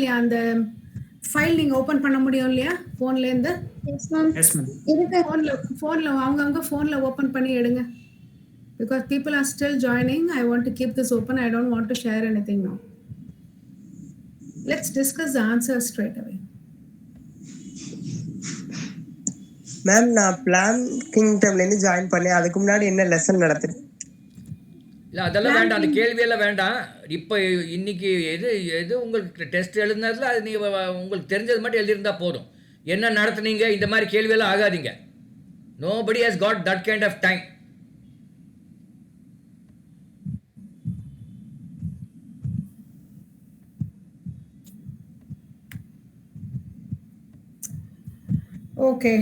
இல்லையா அந்த ஃபைல் நீங்க ஓபன் பண்ண முடியும் இல்லையா போன்ல இருந்து? Yes, ma'am. Yes ma'am. போன்ல அவங்கவங்க போன்ல ஓபன் பண்ணி எடுங்க. Because people are still joining. I want to keep this open. I don't want to share anything now. Let's discuss the answers straight away. Ma'am நான் பிளான் கிங்டம்ல இருந்து join பண்ணேன். அதுக்கு முன்னாடி என்ன லெசன் நடத்துது? இல்லை அதெல்லாம் வேண்டாம், அந்த கேள்வியெல்லாம் வேண்டாம். இப்போ இன்னைக்கு எது உங்களுக்கு டெஸ்ட் எழுதுனதுல அது நீங்கள் உங்களுக்கு தெரிஞ்சது மட்டும் எழுதியிருந்தா போதும். என்ன நடத்துனீங்க இந்த மாதிரி கேள்வியெல்லாம் ஆகாதீங்க. Nobody has got that kind of time. Okay.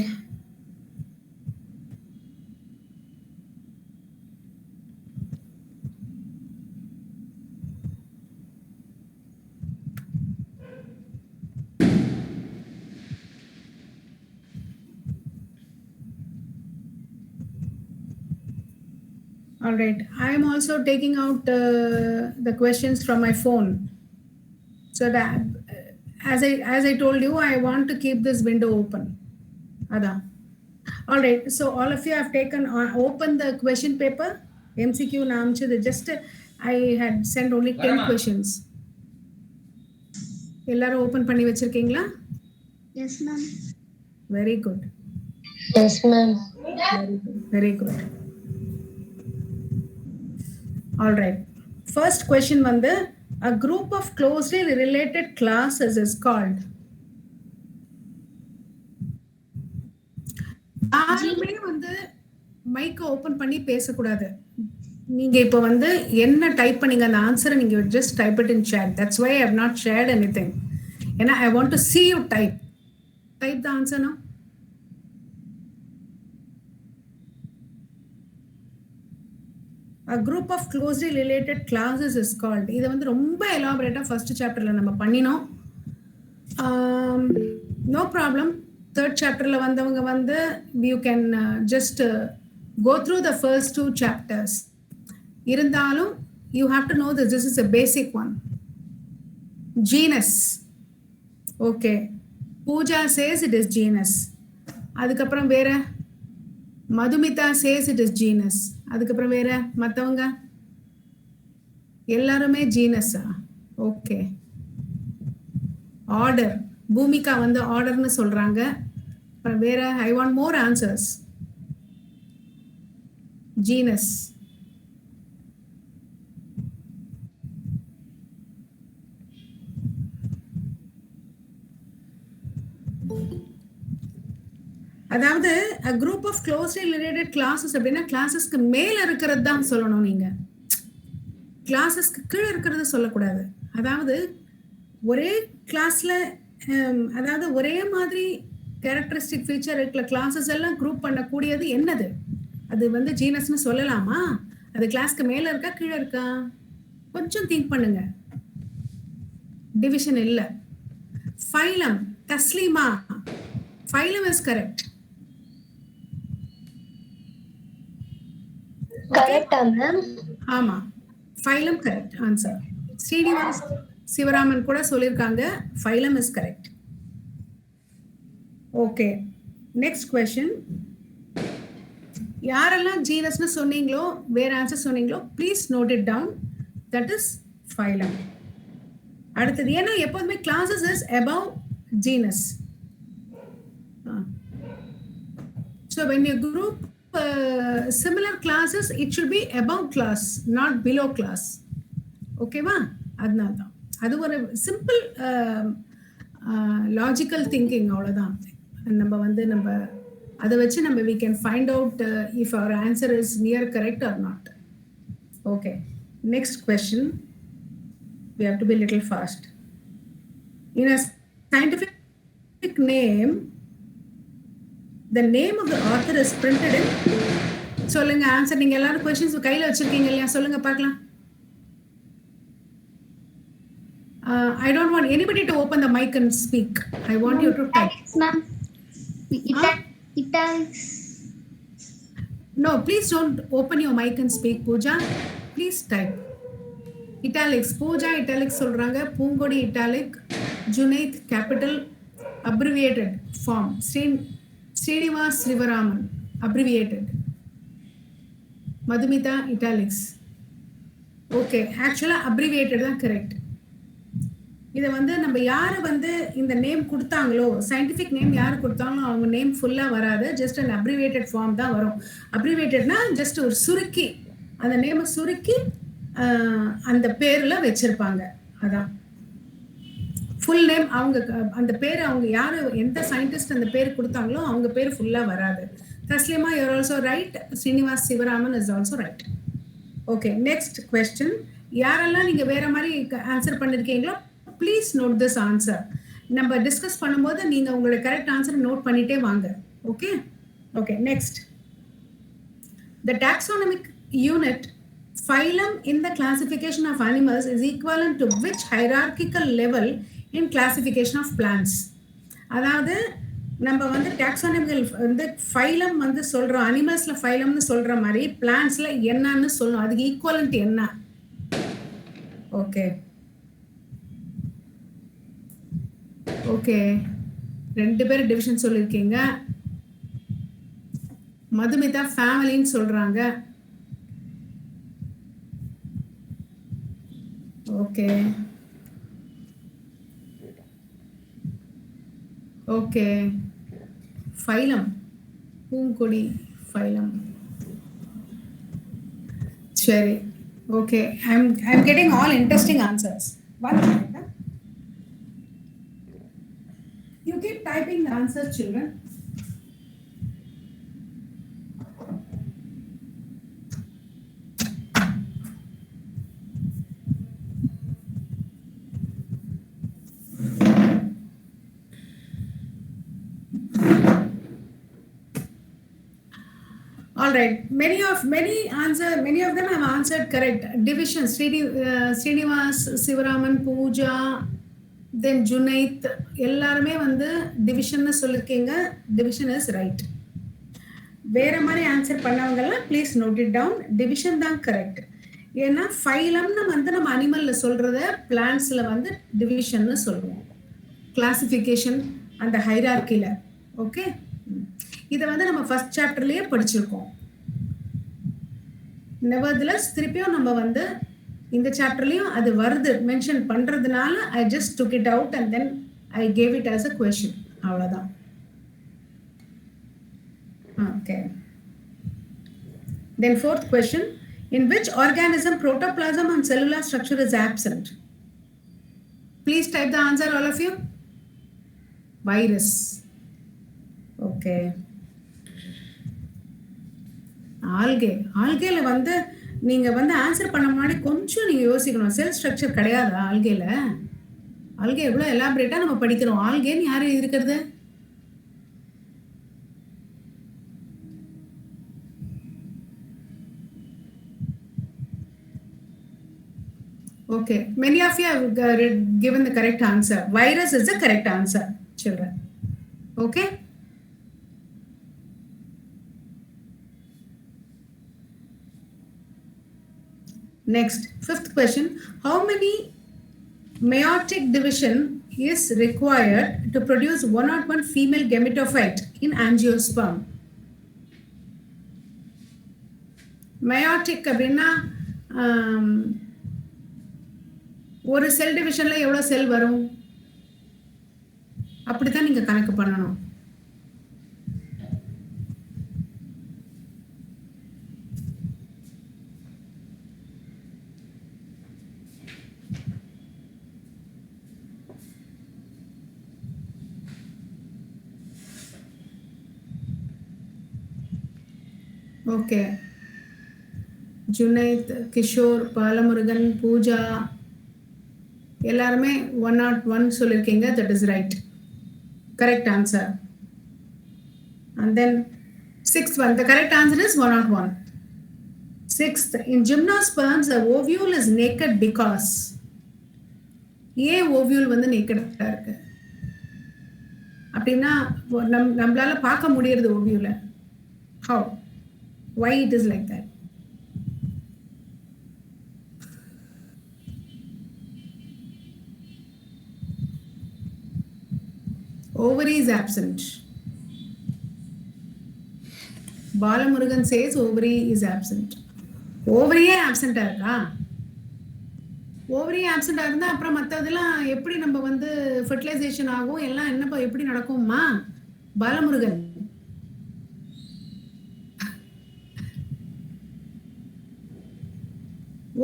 All right. I am also taking out the questions from my phone. So that as I told you, I want to keep this window open. Ada. All right. So all of you have taken open the question paper. MCQ naamchadu just I had sent only 10 questions. Ellarum open panni vechirkingla? Yes, ma'am. Very good. Yes, ma'am. Very good. All right. First question வந்து a group of closely related classes is called. யாருமே வந்து மைக்க open பண்ணி பேசக்கூடாது. நீங்க இப்போ வந்து என்ன டைப் பண்ணீங்க அந்த ஆன்சரை நீங்க just type it in chat. That's why I have not shared anything. ஏன்னா I want to see you type the answer now. A group of closely related classes is called. இது வந்து ரொம்ப எலாபரேட்டா ஃபர்ஸ்ட் சாப்டர்ல நம்ம பண்ணினோம். No problem. தேர்ட் சாப்டர்ல வந்தவங்க வந்து you can just go through the first two chapters. இருந்தாலும் you have to know that this is a basic one. Genus. Okay. Pooja says it is genus. அதுக்கப்புறம் வேற Madhumitha says it is genus. அதுக்கப்புறம் வேற மற்றவங்க எல்லாருமே ஜீனஸா? ஓகே. ஆர்டர் பூமிகா வந்து ஆர்டர்னு சொல்றாங்க. அப்புறம் வேற I want more answers. Genus. அதாவது a group of closely related classes அப்படின்னா கிளாஸஸ்க்கு மேல இருக்கிறது தான் சொல்லணும். நீங்க கிளாஸஸ்க்கு கீழே இருக்கிறது சொல்லக்கூடாது. அதாவது ஒரே கிளாஸ்ல அதாவது ஒரே மாதிரி கேரக்டரிஸ்டிக் ஃபீச்சர் இருக்கிற கிளாஸஸ் எல்லாம் குரூப் பண்ணக்கூடியது என்னது? அது வந்து ஜீனஸ்னு சொல்லலாமா? அது கிளாஸ்க்கு மேல இருக்கா கீழே இருக்கா? கொஞ்சம் திங்க் பண்ணுங்க. டிவிஷன் இல்ல. Phylum. Taslima. Phylum is correct. கரெக்டா மேம்? ஆமா, phylum correct answer. Srinivas Sivaraman கூட சொல்லிருக்காங்க phylum is correct. Okay, next question. யாரெல்லாம் ஜீனஸ்னு சொன்னீங்களோ வேற ஆன்சர் சொன்னீங்களோ please note it down. That is phylum. அடுத்தது ஏன்னா எப்போதுமே classes is above genus. So when you group similar classes, it should be above class, not below class. Okay va? அதனால தான் அது ஒரு சிம்பிள் லாஜிக்கல் திங்கிங். அவ்வளோதான். நம்ம அதை வச்சு நம்ம we can find out if our answer is near correct or not. Okay, next question. We have to be a little fast. In a scientific name, the name of the author is printed in. சொல்லுங்க answer. நீங்க எல்லாரும் questions கையில வச்சிருக்கீங்க இல்லையா? சொல்லுங்க பார்க்கலாம். I don't want anybody to open the mic and speak. I want you to type. Ma'am. Italics. No, please don't open your mic and speak, Pooja. Please type. Italics Pooja italics சொல்றாங்க, Poongodi italic, Junaid capital abbreviated form, Srinivas Sivaraman abbreviated, Madhumitha italics. Okay, ஆக்சுவலாக abbreviated தான் correct. இதை வந்து நம்ம யார் வந்து இந்த name கொடுத்தாங்களோ, சயின்டிஃபிக் நேம் யார் கொடுத்தாங்களோ அவங்க நேம் ஃபுல்லாக வராது, ஜஸ்ட் அண்ட் அப்ரிவியேட்டட் ஃபார்ம் தான் வரும். அப்ரிவியேட்டட்னா ஜஸ்ட் ஒரு சுருக்கி, அந்த நேமை சுருக்கி அந்த பேரில் வச்சிருப்பாங்க. அதான் ஃபுல் நேம். அவங்க அந்த பேர் அவங்க யார் எந்த சயின்டிஸ்ட் அந்த பேர் கொடுத்தாங்களோ அவங்க பேர் ஃபுல்லாக வராது. Taslima, you are also right. Srinivas Sivaraman is also right. Okay, next question. யாரெல்லாம் நீங்கள் வேற மாதிரி ஆன்சர் பண்ணியிருக்கீங்களோ ப்ளீஸ் நோட் திஸ் ஆன்சர். நம்ம டிஸ்கஸ் பண்ணும்போது நீங்கள் உங்களோட கரெக்ட் ஆன்சர் நோட் பண்ணிட்டே வாங்க. Okay okay, next. The taxonomic unit phylum in the classification of animals is equivalent to which hierarchical level in classification of plants? அதாவது நம்ம வந்து டாக்ஸானமிக்கல் வந்து ஃபைலம் வந்து சொல்கிறோம், அனிமல்ஸில் ஃபைலம்னு சொல்கிற மாதிரி பிளான்ஸில் என்னன்னு சொல்லணும், அதுக்கு ஈக்குவலண்ட் என்ன? ஓகே ஓகே, 2 பேர் டிவிஷன் சொல்லியிருக்கீங்க. மதுமிதா ஃபேமிலின்னு சொல்றாங்க. ஓகே ஓகே, ஃபைலம் பூங்கொடி ஃபைலம். சரி, okay, I'm getting all interesting answers. One minute. You keep typing the answers, children. All right, many of them have answered correct. Division, Srinivas, Sivaraman, Pooja, then Junaith, எல்லாருமே வந்து டிவிஷன்னு சொல்லியிருக்கீங்க. Division is right. வேற மாதிரி answer பண்ணவங்கெல்லாம் please note it down. Division தான் correct. ஏன்னா ஃபைலம்னு வந்து நம்ம அனிமலில் சொல்கிறத பிளான்ஸில் வந்து டிவிஷன்னு சொல்லுவோம், கிளாசிஃபிகேஷன் அந்த ஹைரார்க்கியில். ஓகே, இதை வந்து நம்ம ஃபர்ஸ்ட் சாப்டர்லேயே படிச்சிருக்கோம். நெவர்த்லெஸ் திருப்பியும் நம்ம வந்து இந்த சாப்டர்லையும் அது வருது மென்ஷன் பண்ணுறதுனால I just took it out and then I gave it as a question. அவ்வளோதான். Okay, then fourth question. In which organism protoplasm and cellular structure is absent? Please type the answer, all of you. Virus. Okay. ஆல்கேல வந்து நீங்க வந்து answer பண்ண முன்னாடி கொஞ்சம் நீங்க யோசிக்கணும். செல் structure கிடையாது ஆல்கேல. ஆல்கே எவ்வளவு எலாபரேட்டா நம்ம படிக்கிறோம். ஆல்கேன்னு யாரு இருக்கிறது? Okay, many of you have given the correct answer. Virus is the correct answer, children. Okay. Next, fifth question. How many meiotic division is required to produce 101 female gametophyte in angiosperm? Meiotic அப்படின்னா ஒரு செல் டிவிஷன்ல எவ்வளவு செல் வரும் அப்படிதான் நீங்க கணக்கு பண்ணணும். Okay, Junaid, Kishore, Balamurugan, Pooja எல்லாருமே 101 சொல்லிருக்கீங்க. that is right, correct answer. And then sixth one, the correct answer is 101. Sixth, in gymnosperms the ovule is naked because ஏன் ovule வந்து நேக்கடா இருக்கு அப்படின்னா நம்மளால பார்க்க முடியறது ovule. How? Why it is like that? Ovary is absent. Balamurugan says ovary is absent. ஓவரியே ஆப்சென்ட்டாக இருக்கா? ஓவரியே ஆப்சென்ட்டாக இருந்தால் அப்புறம் மற்றதெல்லாம் எப்படி நம்ம வந்து ஃபெர்டிலைசேஷன் ஆகும், எல்லாம் என்னப்பா எப்படி நடக்கும்மா Balamurugan?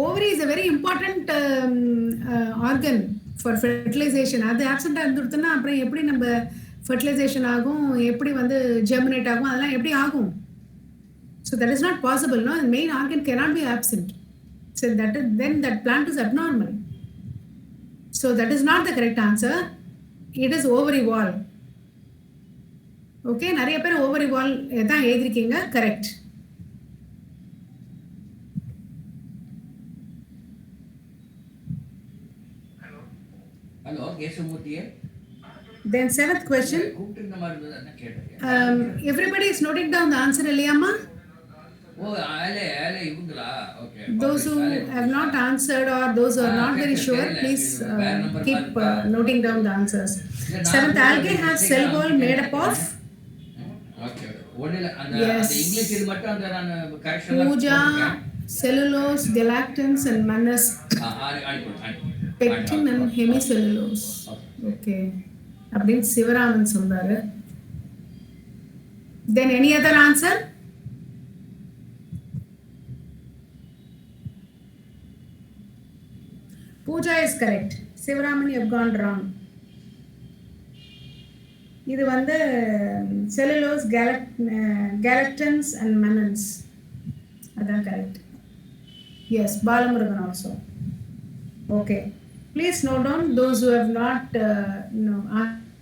Ovary is a very important organ for fertilization. அது ஆப்சென்ட்டாக இருந்துடுத்துன்னா அப்புறம் எப்படி நம்ம ஃபெர்டிலைசேஷன் ஆகும், எப்படி வந்து ஜெர்மினேட் ஆகும், அதெல்லாம் எப்படி ஆகும்? So that is not possible, no? The main organ cannot be absent. So then that plant is abnormal. So that is not the correct answer. It is ovary wall. Okay, நிறைய பேர் ovary wall தான் எழுதிருக்கீங்க. Correct. Hello, Keshamurthy. Then seventh question. Everybody is noting down the answer, Eliyamma? Those who have not answered or those who are not very sure, please keep noting down the answers. Seventh, algae have cell wall made up of? Yes. Puja, cellulose, galactans and mannose. Pectin and hemicellulose. Okay. அப்படின்னு சிவராமன் சொல்றாரு. Then any other answer? Pooja is correct. Sivaraman, you have gone wrong. இது வந்து cellulose, galactans and mannose. அதான் correct. Yes, Balamurugan also. Okay. Please note down those who have not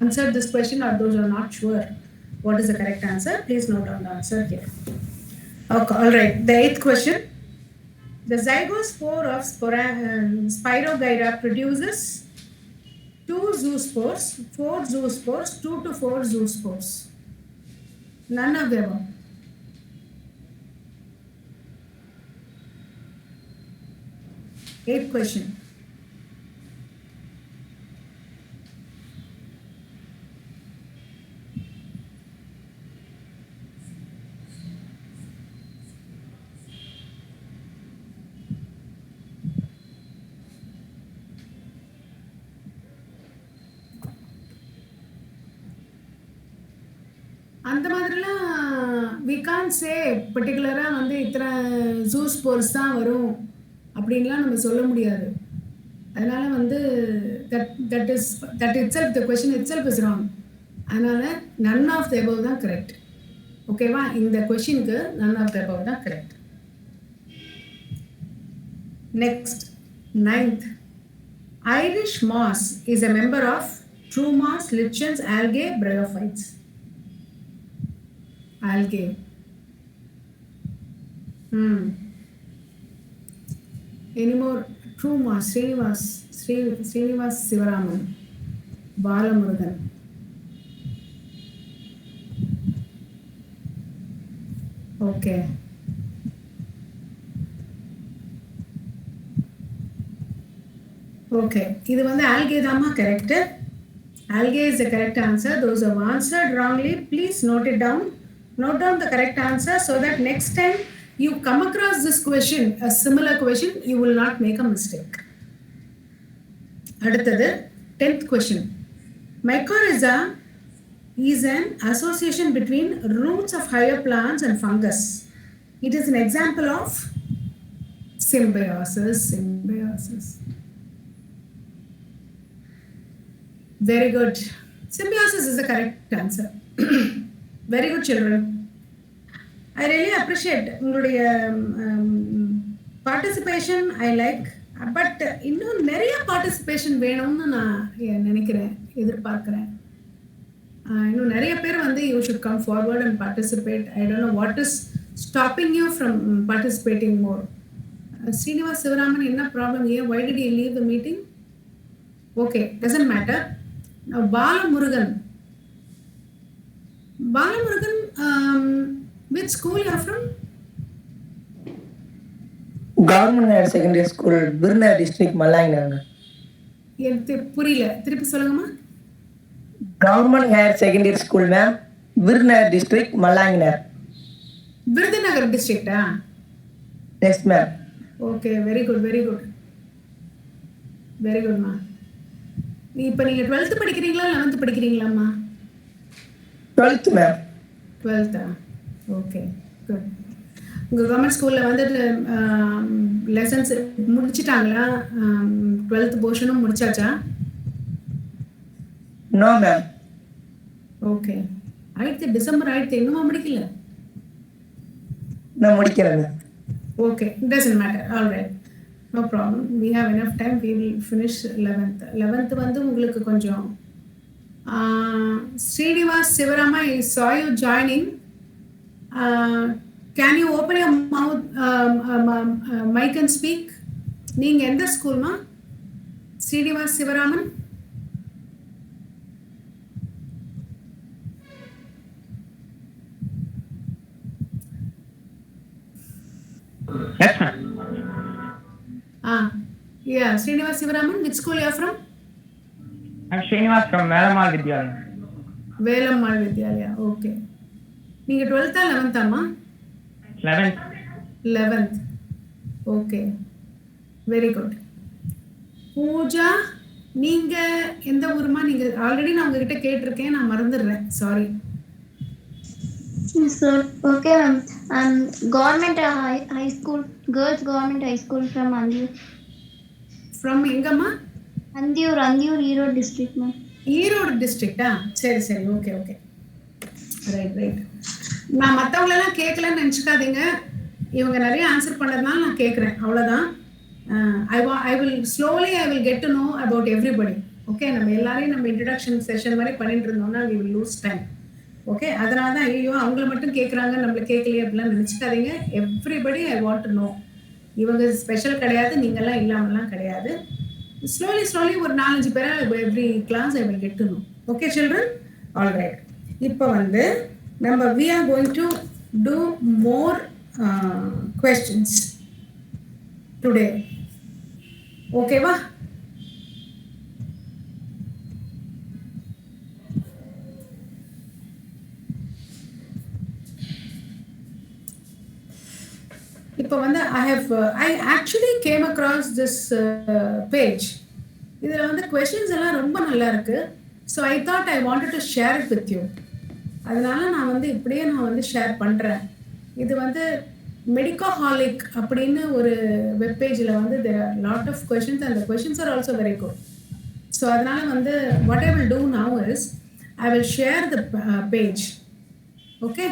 answered this question or those who are not sure what is the correct answer. Please note down the answer here. Okay, all right. The eighth question. The zygospore of Spirogyra produces 2 zoospores, 4 zoospores, 2 to 4 zoospores. None of them. Eighth question. அந்த மாதிரிலாம் we can't say பர்டிகுலராக வந்து இத்தனை zoospores தான் வரும் அப்படின்லாம் நம்ம சொல்ல முடியாது. அதனால வந்து that itself, the question itself is wrong. அதனால none of the above தான் கரெக்ட். ஓகேவா? இந்த கொஷினுக்கு none of the above தான் correct. Next, ninth. Irish moss is a member of true moss, lichens, algae, bryophytes. Algae. Any more? True moss. Srinivas Sivaraman. Balamurugan. Okay. Okay. இது வந்து algae Dhama correct. Algae is the correct answer. Those who have answered wrongly, please note it down. Note down the correct answer so that next time you come across this question, a similar question, you will not make a mistake. அடுத்தது 10th question. Mycorrhiza is an association between roots of higher plants and fungus. It is an example of symbiosis. Very good. Symbiosis is the correct answer. Very good, children. I really appreciate உங்களுடைய participation. I like, but இன்னும் நிறைய participation வேணும்னு நான் நினைக்கிறேன், எதிர்பார்க்கிறேன். இன்னும் நிறைய பேர் வந்து you should come forward and participate. I don't know what is stopping you from participating more. Srinivas Sivaraman, என்ன problem here? Why did he leave the meeting? Okay, doesn't matter. Now Balamurugan, which school you are from? Government Higher Secondary School, Birna District, Malanganga. எனக்கு புரியல, திருப்பி சொல்லுங்கம்மா. Government higher secondary school ma'am, Virudhunagar district, Mallanginar. Virudhunagar டிஸ்ட்ரிக்டா? Yes ma'am. Okay, very good very good very குட்மா. இப்போ நீங்கள் 12th படிக்கிறீங்களா 11th படிக்கிறீங்களாம்மா? 12th ma'am. 12th. Okay, good. உங்கள் கவர்மெண்ட் ஸ்கூலில் வந்து லெசன்ஸ் முடிச்சிட்டாங்களா? 12th போர்ஷனும் முடிச்சாச்சா? No ma'am. ஓகே, ஆயிடுத்து, டிசம்பர் ஆயிடுத்து, இன்னுமா முடிக்கல? நான் முடிக்கிறேன் ma'am. Okay, doesn't matter. All right, no problem. We have enough time. We will finish 11th. 11th வந்து உங்களுக்கு கொஞ்சம் Srinivas Sivarama, I saw you joining. Can you open your mouth, mic and speak? நீங்க எந்த ஸ்கூல்மா? Srinivas Sivaraman? Yes, ma'am. Yeah, Srinivas Sivaraman, which school you are from? I'm Srinivas from Velamal Vidyalaya. Velamal Vidyalaya, okay. நீங்க 12th 11th ஆமா? 11th. 11th. Okay, very good. Pooja, நீங்க எந்த ஊருமா? நீங்க already நான் உங்ககிட்ட கேட்டிருக்கேன், நான் மறந்துடுறேன், sorry. So, okay, ma'am. Government high school, girls government high school from Andiur. From எங்கம்மா? Andiur, Erode district, ma'am. Erode டிஸ்ட்ரிக்டா? சரி சரி, ஓகே ஓகே, ரைட் ரைட். நான் மற்றவங்களெல்லாம் கேட்கலன்னு நினச்சிக்காதீங்க, இவங்க நிறைய ஆன்சர் பண்ணதுனால நான் கேட்குறேன், அவ்வளோதான். I will slowly get to know about everybody. Okay, நம்ம எல்லாரையும் நம்ம இன்ட்ரடக்ஷன் செஷன் மாதிரி பண்ணிட்டு இருந்தோம்னா we will lose time. Okay, அதனால தான் ஐயோ அவங்கள மட்டும் கேட்குறாங்க நம்மளை கேட்கலையே அப்படிலாம் நினச்சிக்காதீங்க. Everybody I want to know. இவங்க ஸ்பெஷல் கிடையாது, நீங்கள்லாம் இல்லாமலாம் கிடையாது. ஸ்லோலி ஒரு 4-5 பேரை every class I will get to know. Okay children, all right. இப்போ வந்து நம்ம we are going to do more questions today. ஓகேவா? இப்போ வந்து I actually came across this page. இதில் வந்து கொஷின்ஸ் எல்லாம் ரொம்ப நல்லா இருக்கு. So I thought I wanted to share it with you. அதனால நான் வந்து இப்படியே நான் வந்து ஷேர் பண்ணுறேன். இது வந்து மெடிக்கோஹாலிக் அப்படின்னு ஒரு வெப்பேஜில் வந்து there are lot of questions and the questions are also very good. So அதனால வந்து what I will do now is I will share the page. Okay,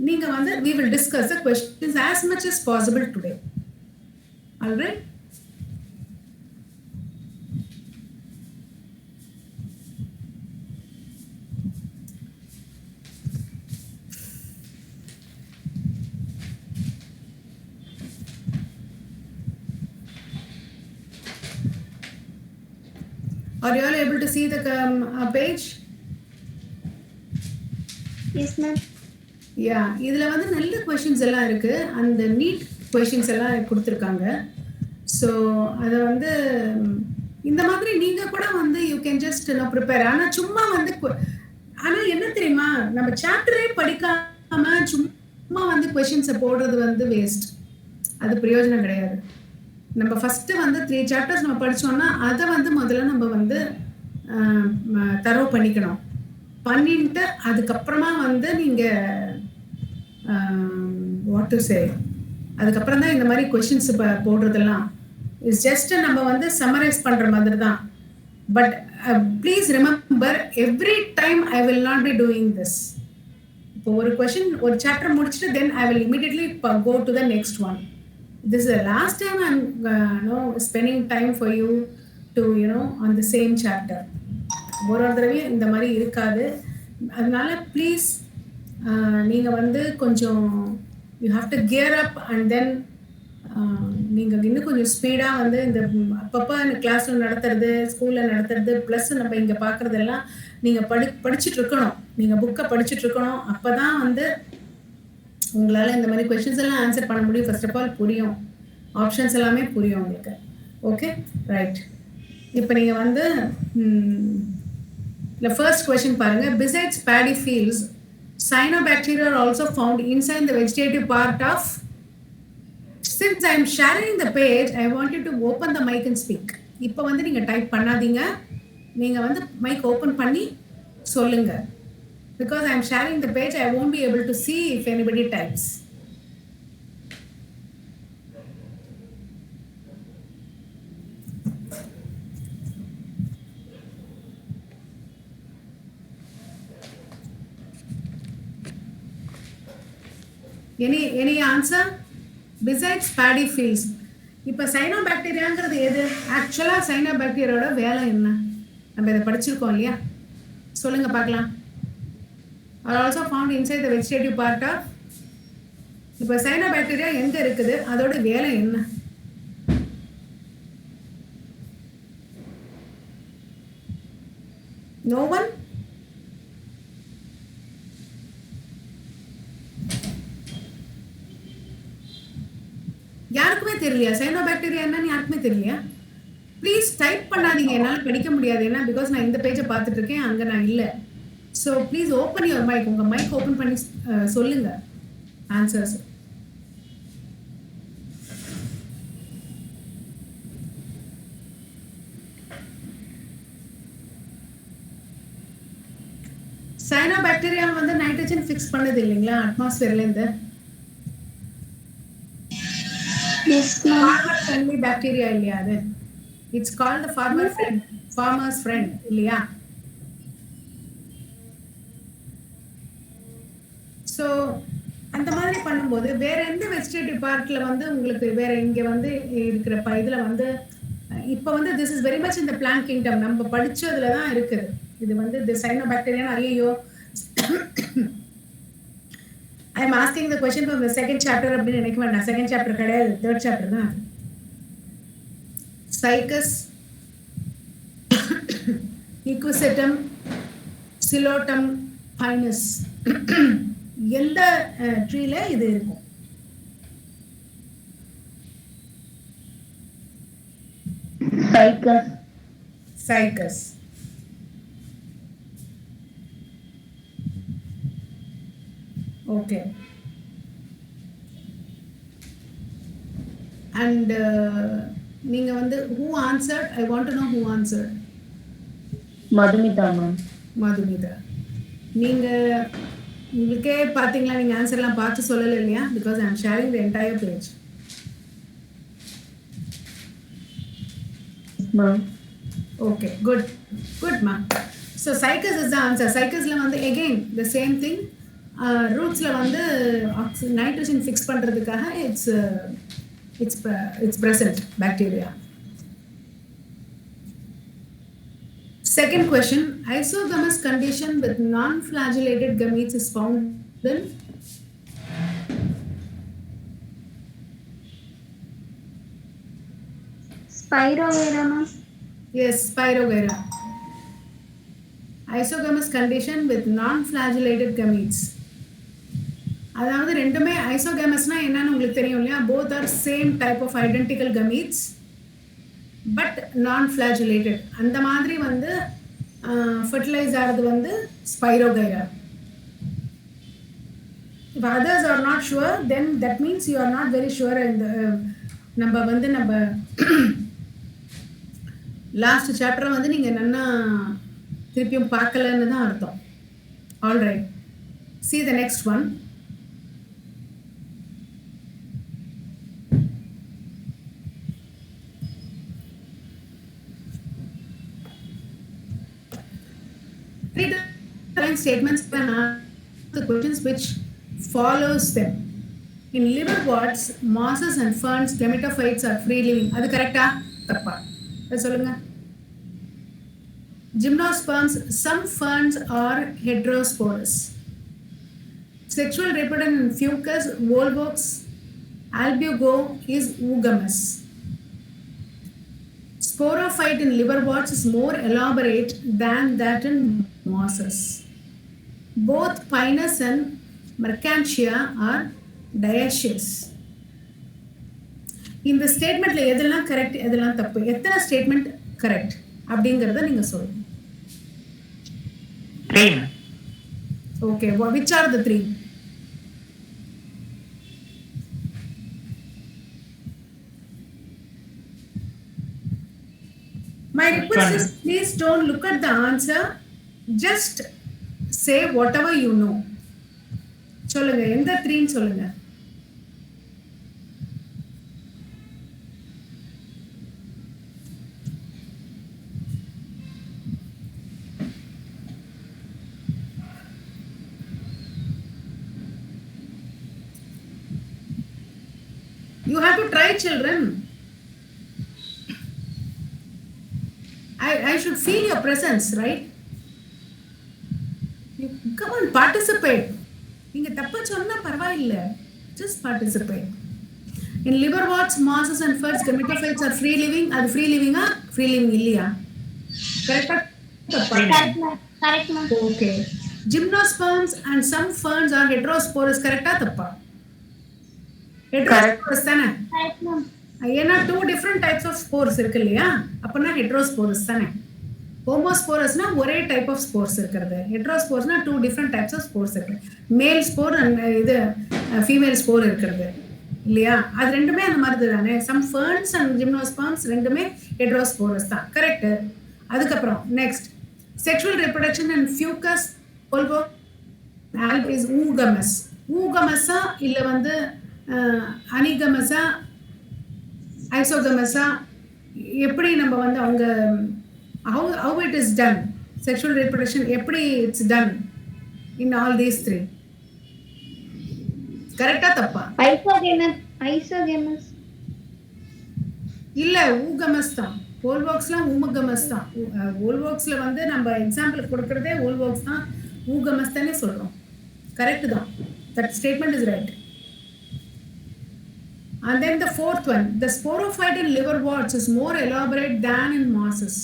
நீங்க வந்து we will discuss the questions as much as possible today. All right? Are you all able to see the page? Yes, ma'am. யா, இதில் வந்து நல்ல questions எல்லாம் இருக்குது. அந்த NEET questions எல்லாம் கொடுத்துருக்காங்க. ஸோ அதை வந்து இந்த மாதிரி நீங்கள் கூட வந்து யூ கேன் ஜஸ்ட் ப்ரிப்பேர். ஆனால் சும்மா வந்து ஆனால் என்ன தெரியுமா, நம்ம சாப்டரே படிக்காமல் சும்மா வந்து கொஷின்ஸை போடுறது வந்து வேஸ்ட். அது பிரயோஜனம் கிடையாது. நம்ம ஃபஸ்ட்டு வந்து 3 சாப்டர்ஸ் நம்ம படித்தோம்னா அதை வந்து முதல்ல நம்ம வந்து தரவு பண்ணிக்கணும். பண்ணிட்டு அதுக்கப்புறமா வந்து நீங்கள் வாட் டு சே, அதுக்கப்புறம் தான் இந்த மாதிரி கொஷின்ஸ் போடுறதெல்லாம் இட்ஸ் ஜஸ்ட் நம்ம வந்து சம்மரைஸ் பண்ணுற மாதிரி தான். But please remember, every time I will not be doing this. இப்போ ஒரு கொஷின் ஒரு சாப்டர் முடிச்சுட்டு then I will immediately go to the next one. This is the last time I'm spending time for you to on the same chapter. ஒரு தடவையும் இந்த மாதிரி இருக்காது. அதனால ப்ளீஸ் நீங்கள் வந்து கொஞ்சம் you have to gear up and then நீங்கள் இன்னும் கொஞ்சம் ஸ்பீடாக வந்து இந்த அப்பப்போ கிளாஸில் நடத்துறது, ஸ்கூலில் நடத்துறது, ப்ளஸ் நம்ம இங்கே பார்க்குறதெல்லாம் நீங்கள் படிச்சுட்டு இருக்கணும். நீங்கள் புக்கை படிச்சுட்டு இருக்கணும். அப்போ தான் வந்து உங்களால் இந்த மாதிரி கொஷின்ஸ் எல்லாம் ஆன்சர் பண்ண முடியும். ஃபர்ஸ்ட் ஆஃப் ஆல் புரியும், ஆப்ஷன்ஸ் எல்லாமே புரியும் உங்களுக்கு. Okay, right. இப்போ நீங்கள் வந்து The first question பாருங்க. Besides paddy fields, cyanobacteria are also found inside the vegetative part of. Since I am sharing the page, I want you to open the mic and speak. இப்போ வந்து நீங்க type பண்ணாதீங்க. நீங்க வந்து mic open பண்ணி சொல்லுங்க. Because I am sharing the page, I won't be able to see if anybody types. Any answer? Besides paddy fields. இப்போ சைனோபாக்டீரியாங்கிறது எது? ஆக்சுவலா சைனோபாக்டீரியாவோட வேலை என்ன? நம்ம இதை படிச்சிருக்கோம் இல்லையா? சொல்லுங்க பார்க்கலாம். Are also found inside the vegetative part of. இப்போ சைனோபாக்டீரியா எங்க இருக்குது? அதோட வேலை என்ன? No one? யாருக்குமே தெரியலையா? சைனோபாக்டீரியா என்னன்னு யாருக்குமே தெரியலையா? ப்ளீஸ் டைப் பண்ணாதீங்க, என்னால் படிக்க முடியாது. ஏன்னா பிகாஸ் நான் இந்த பேஜை பார்த்துட்டு இருக்கேன், அங்கே நான் இல்லை. So please open your mic. உங்கள் மைக் ஓப்பன் பண்ணி சொல்லுங்க ஆன்சர்ஸ். சைனோபாக்டீரியா வந்து நைட்ரஜன் ஃபிக்ஸ் பண்ணது இல்லைங்களா அட்மாஸ்பியர்லேருந்து? Farmer friendly bacteria இல்லையா அது? It's called the farmer's friend இல்லையா? ஸோ அந்த மாதிரி பண்ணும்போது வேற எந்த வெஜிடேட்டிவ் பார்ட்ல வந்து உங்களுக்கு வேற இங்க வந்து இருக்கிற இதுல வந்து இப்போ வந்து திஸ் இஸ் வெரி மச் இந்த பிளான்ட் கிங்டம் நம்ம படிச்சதுல தான் இருக்குது. இது வந்து இந்த சைனோபாக்டீரியா ஐயோ I am asking the question from the second chapter அப்படின்னு நினைக்க வேண்டாம். செகண்ட் சாப்டர் கிடையாது, தேர்ட் சாப்டர் தான். சைக்கஸ், ஈக்விசெட்டம், சிலோட்டம், பைனஸ், எந்த ட்ரீல இது இருக்கும்? Cycas. Cycas. Okay. And நீங்க வந்து who answered? I want to know who answered. Madhumita ma'am. Madhumita. நீங்க உங்களுக்கே பாத்தீங்களா? நீங்க ஆன்சர்லாம் பார்த்து சொல்லல இல்லையா? Because I am sharing the entire page. Ma'am. Okay, good. Good ma'am. So Cycas is the answer. Cycasல வந்து again the same thing. ரூட்ஸ்ல வந்து nitrogen fix பண்றதுக்காக it's present bacteria. Second question, isogamous condition with non-flagellated gametes is found in Spirogyra ma'am. Yes, Spirogyra. Isogamous condition with non-flagellated gametes. அதாவது ரெண்டுமே ஐசோகேமஸ்னா என்னன்னு உங்களுக்கு தெரியும் இல்லையா? Both are same type of identical gametes but non flagellated. அந்த மாதிரி வந்து fertilise ஆகிறது வந்து spirogyra. If others are not sure, then that means you are not very sure. இந்த நம்ம லாஸ்ட் சாப்டர் வந்து நீங்கள் என்னன்னா திருப்பியும் பார்க்கலன்னு தான் அர்த்தம். All right. See the next one. Read the statements and answer the questions which follows them. In liverworts, mosses and ferns, gametophytes are free living. அது கரெக்டா? தப்பா? அது சொல்லுங்க. Gymnosperms, some ferns are heterosporous. Sexual reproduction in Fucus volvox albugo is oogamous. Sporophyte in liverworts is more elaborate than that in mosses. Both Pinus and Mercantia are dioecious. இந்த ஸ்டேட்மெண்ட்ல எதெல்லாம் correct எதெல்லாம் தப்பு, எத்தனை ஸ்டேட்மெண்ட் கரெக்ட் அப்படிங்கிறத நீங்க சொல்லுங்க. 3, ma'am. Okay, which are the three? My request is please don't look at the answer. Just say whatever you know. சொல்லுங்க எந்த 3 சொல்லுங்க. You have to try, children. I should feel your presence, right? You come on, participate. நீங்க தப்பு சொன்னா பரவாயில்லை. Just participate. In liverworts, mosses and ferns, gametophytes are free living. அது free living ஆ? Free living இல்லையா? கரெக்டா? Correct, ma'am. Correct, ma'am. Okay. Gymnosperms and some ferns are heterosporous. கரெக்டா தப்பா? Heterosporous தானே? Correct, ma'am. ஏன்னா 2 different types of spores இருக்கு இல்லையா? அப்பனா heterosporous தானே? Homosporousனா ஒரே டைப் ஆஃப் ஸ்போர்ஸ் இருக்கிறது. ஹெட்ரோஸ்போர்ஸ்னா 2 different types of spores இருக்கு. மேல் ஸ்போர் அண்ட் இது ஃபீமேல் ஸ்போர் இருக்கிறது இல்லையா? அது ரெண்டுமே அந்த மாதிரி தானே. சம் ஃபர்ன்ஸ் அண்ட் ஜிம்னோஸ்பர்ம்ஸ் ரெண்டுமே ஹெட்ரோஸ்போரஸ் தான். கரெக்ட். அதுக்கப்புறம் next sexual reproduction and fucus ஓல்வோ இஸ் ஊகமஸ். ஊகமஸா இல்ல வந்து அனிகமஸா ஐசோகமஸா எப்படி நம்ம வந்து அவங்க how it is done, sexual reproduction எப்படி it's done in all these 3? கரெக்ட்டா தப்பா? Isogamous. இல்ல ஊகமஸ் தான். ஓல்வாக்ஸ்ல ஊமகமஸ் தான். ஓல்வாக்ஸ்ல வந்து நம்ம எக்ஸாம்பிள் கொடுக்கறதே ஓல்வாக்ஸ் தான். ஊகமஸ் தானே சொல்றோம். கரெக்ட் தான். That statement is right. And then the fourth one, the sporophyte in liverworts is more elaborate than in mosses.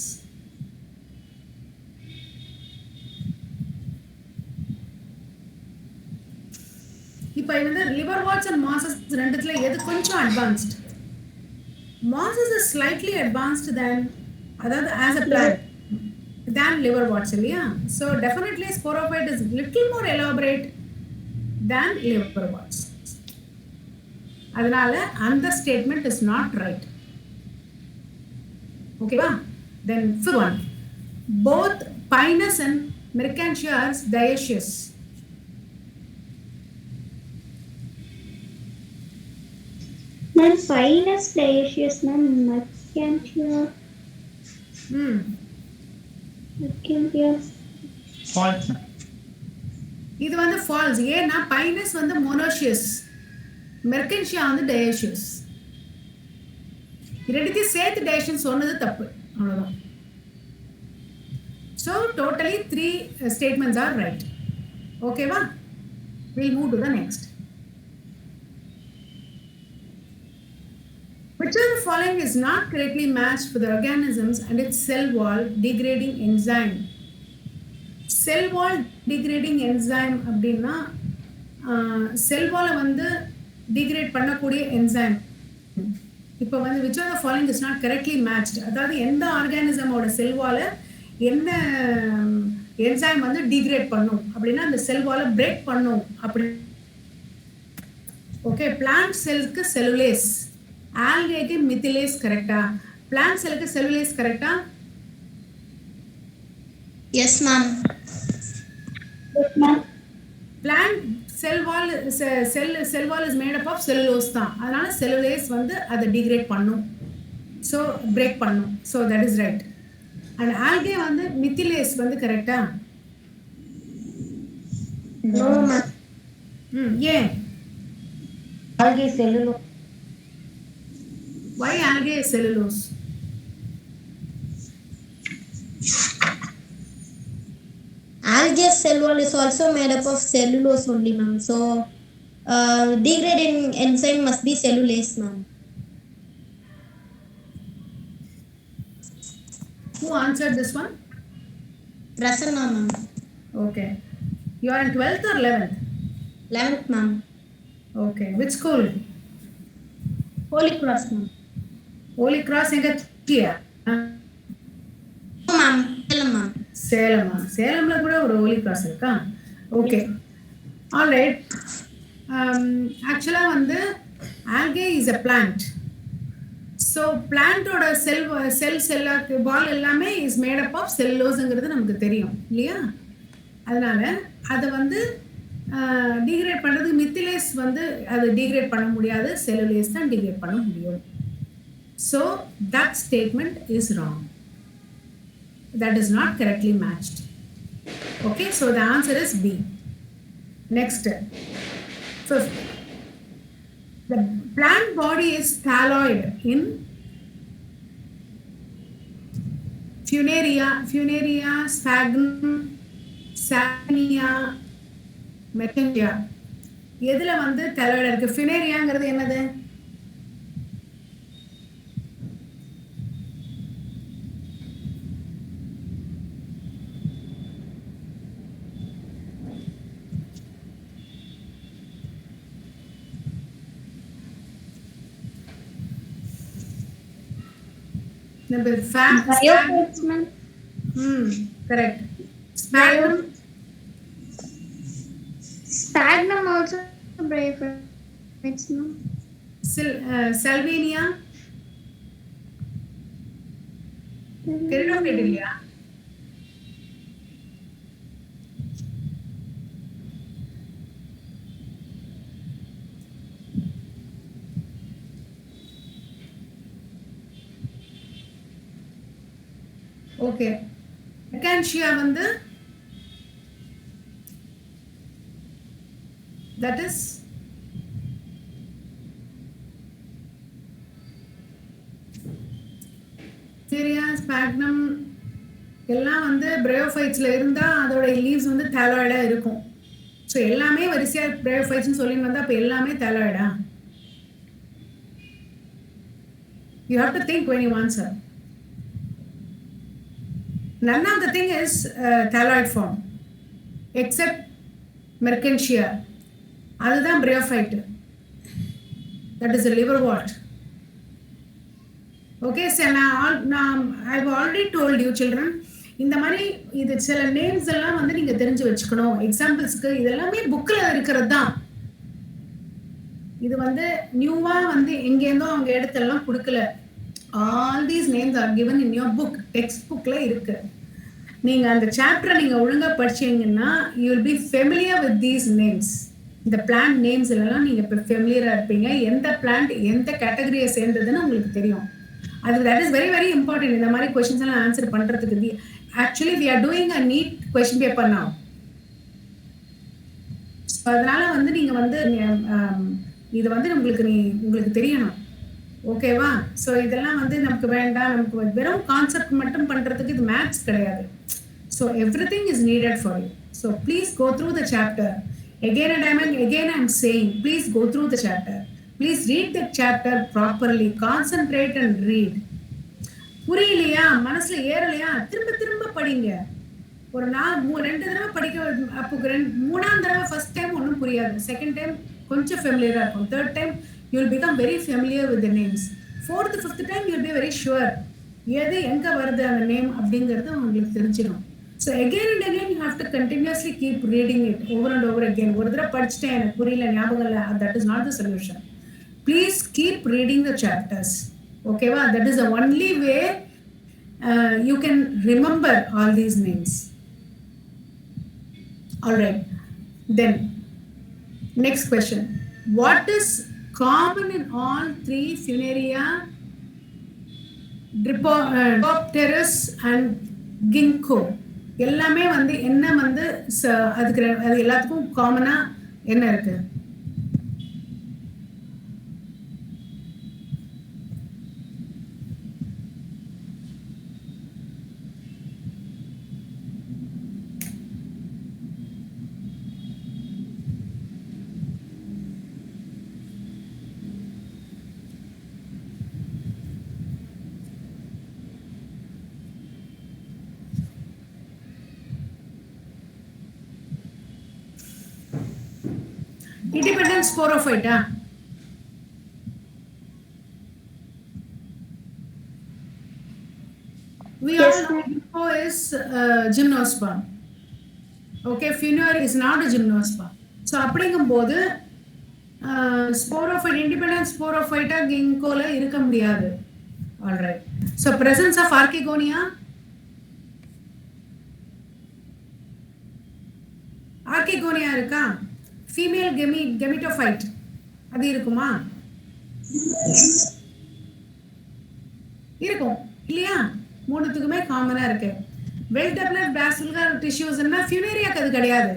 இப்போ வந்து liverworts and mosses ரெண்டுத்துல எது கொஞ்சம் advanced? Mosses is slightly advanced than அதாவது as a plant than liverworts இல்லையா? So definitely sporophyte is little more elaborate than liverworts. அதனால அந்த statement is not right. ஓகேவா? Then fifth one, both Pinus and Mercantia are dioecious. Ma'am, Pinus dioecious, ma'am. Mercantia. Mercantia. False, ma'am. இது வந்து false. ஏன்னா Pinus வந்து monoecious. Mercantia வந்து dioecious. ரெண்டுத்தையும் சேர்த்து dioecious சொன்னது தப்பு. அவ்வளவுதான். So totally 3 statements are right. ஓகேவா? We'll move to the next. Which of the following is not correctly matched for the organisms and its cell wall degrading enzyme? Cell wall degrading enzyme அப்படின்னா செல் வாலை வந்து degrade பண்ணக்கூடிய enzyme. இப்போ வந்து which of the following is not correctly matched, அதாவது எந்த ஆர்கானிசமோட செல் வாலை என்ன என்சைம் வந்து டிகிரேட் பண்ணும் அப்படின்னா அந்த செல் வாலை பிரேக் பண்ணும் அப்படி. ஓகே, பிளான்ட் செல்லுக்கு செல்லுலேஸ், ஆல்கேக்கு மித்திலேஸ். கரெக்டா? பிளான்ட் செல்லுக்கு செல்லுலேஸ். கரெக்டா? Yes, ma'am. Yes, ma'am. Plant cell wall is made up of cellulose தான். அதனால cellulase வந்து அதை degrade பண்ணும். So break பண்ணும். So that is right. And algae வந்து methylase வந்து கரெக்டா? No, ma'am. ஏன்? Algae cellulose. Why algae is cellulose? Algae cell wall is also made up of cellulose only, ma'am. So, degrading enzyme must be cellulase, ma'am. Who answered this one? Prasanna, ma'am. Okay. You are in 12th or 11th? 11th, ma'am. Okay. Which school? Holy Cross, ma'am. Holy Cross எங்க? No, ma'am. Salem, ma'am. சேலம்ல கூட ஒரு holy cross இருக்கா? Okay, alright. ஆக்சுவலா வந்து algae is a plant. So பிளான்ட்டோட cell wall எல்லாமே is made up of செல்லோஸுங்கிறது நமக்கு தெரியும் இல்லையா? அதனால அதை வந்து டிகிரேட் பண்ணுறது மித்திலேஸ் வந்து அது டிகிரேட் பண்ண முடியாது, செல்லுலேஸ் தான் டிகிரேட் பண்ண முடியும். So that statement is wrong. That is not correctly matched. Okay, so the answer is B. Next, fifth. The plant body is thalloid in Funaria, sphagnum, Salvinia, Mertensia. எதுல வந்து thalloid இருக்கு? Funariaங்கிறது என்னது? Number Biophytes, ma'am. Correct. Sphagnum also biophytes, ma'am. Salvinia. Keratophyte இல்லையா? Okay, மெக்கான்ஷியா வந்து that is Syria, sphagnum எல்லாம் வந்து பிரயோஃபைட்ஸ்ல இருந்தா அதோட லீவ்ஸ் வந்து thalloid-ஆ இருக்கும். ஸோ எல்லாமே வரிசையா பிரயோஃபைட்ஸ்னு சொல்லி வந்தா அப்ப எல்லாமே thalloid-ஆ? You have to think when you answer. None of the thing is thalloid form except Mertensia. அதுதான் bryophyte. That is a liverwort. Okay, so I've already told you children, இந்த மாதிரி இது சில நேம்ஸ் எல்லாம் வந்து நீங்க தெரிஞ்சு வச்சுக்கணும். எக்ஸாம்பிள்ஸ்க்கு இதெல்லாமே புக்ல இருக்கிறது தான். இது வந்து நியூவா வந்து எங்கேருந்தோ அவங்க இடத்தெல்லாம் கொடுக்கல. All these names are given in your book, textbookல இருக்கு. நீங்க அந்த சாப்டரை நீங்க ஒழுங்கா படிச்சீங்கன்னா you will be familiar with these names. இந்த plant names எல்லாம் நீங்க ஃபெமிலியரா இருப்பீங்க. எந்த plant எந்த கேட்டகரியை சேர்ந்ததுன்னு உங்களுக்கு தெரியும். அது that is very very important. இந்த மாதிரி questions எல்லாம் ஆன்சர் பண்றதுக்கு actually we are doing a neat question paper now. So அதனால வந்து நீங்க வந்து இது வந்து உங்களுக்கு தெரியணும். ஓகேவா? ஸோ இதெல்லாம் வந்து நமக்கு வேண்டாம், நமக்கு வெறும் கான்செப்ட் மட்டும் பண்றதுக்கு இது மேத்ஸ் கிடையாது. So everything is needed for you. So please go through the chapter again and again I'm saying, please go through the chapter. Please read the chapter properly, concentrate and read. புரியலையா, மனசுல ஏறலையா, திரும்ப திரும்ப படிங்க. ஒரு ரெண்டு தடவை படிக்க, அப்போ மூணாம் தடவை ஃபர்ஸ்ட் டைம் ஒன்றும் புரியாது, செகண்ட் டைம் கொஞ்சம் ஃபெமிலியரா இருக்கும், third time you will become very familiar with the names. Fourth, fifth time you will be very sure எது எங்க வருது அந்த நேம் அப்படிங்கிறது உங்களுக்கு தெரிஞ்சிடும். So again and again you have to continuously keep reading it over and over again. ஒரு தடவை படிச்சுட்டேன் எனக்கு புரியல, ஞாபகம் இல்லை, that is not the solution. Please keep reading the chapters. Okay, wow? That is the only way you can remember all these names. All right. Then next question. What is common in all three Funaria, Dipteris and Ginkgo? எல்லாமே வந்து என்ன வந்து அதுக்கு அது எல்லாத்துக்கும் காமனா என்ன இருக்கு? Independent sporophyte, huh? We all know Ginkgo is gymnosperm. Okay, funerary is not a gymnosperm. So அப்படிங்கும்போது ஸ்போரோஃபைட் இண்டிபெண்டன்ட் ஸ்போரோஃபைட்டா கிங்கோல இருக்க முடியாது. Alright. So presence of archegonia, archegonia இருக்கா? ஃபீமேல் கெமிட்டோஃபைட் அது இருக்குமா? இருக்கும் இல்லையா? மூணுத்துக்குமே காமனா இருக்கு. வெல் டெவலப்ட் பேசிலர் டிஷ்யூஸ்னா ஃபியூனேரியாக்கு அது கிடையாது.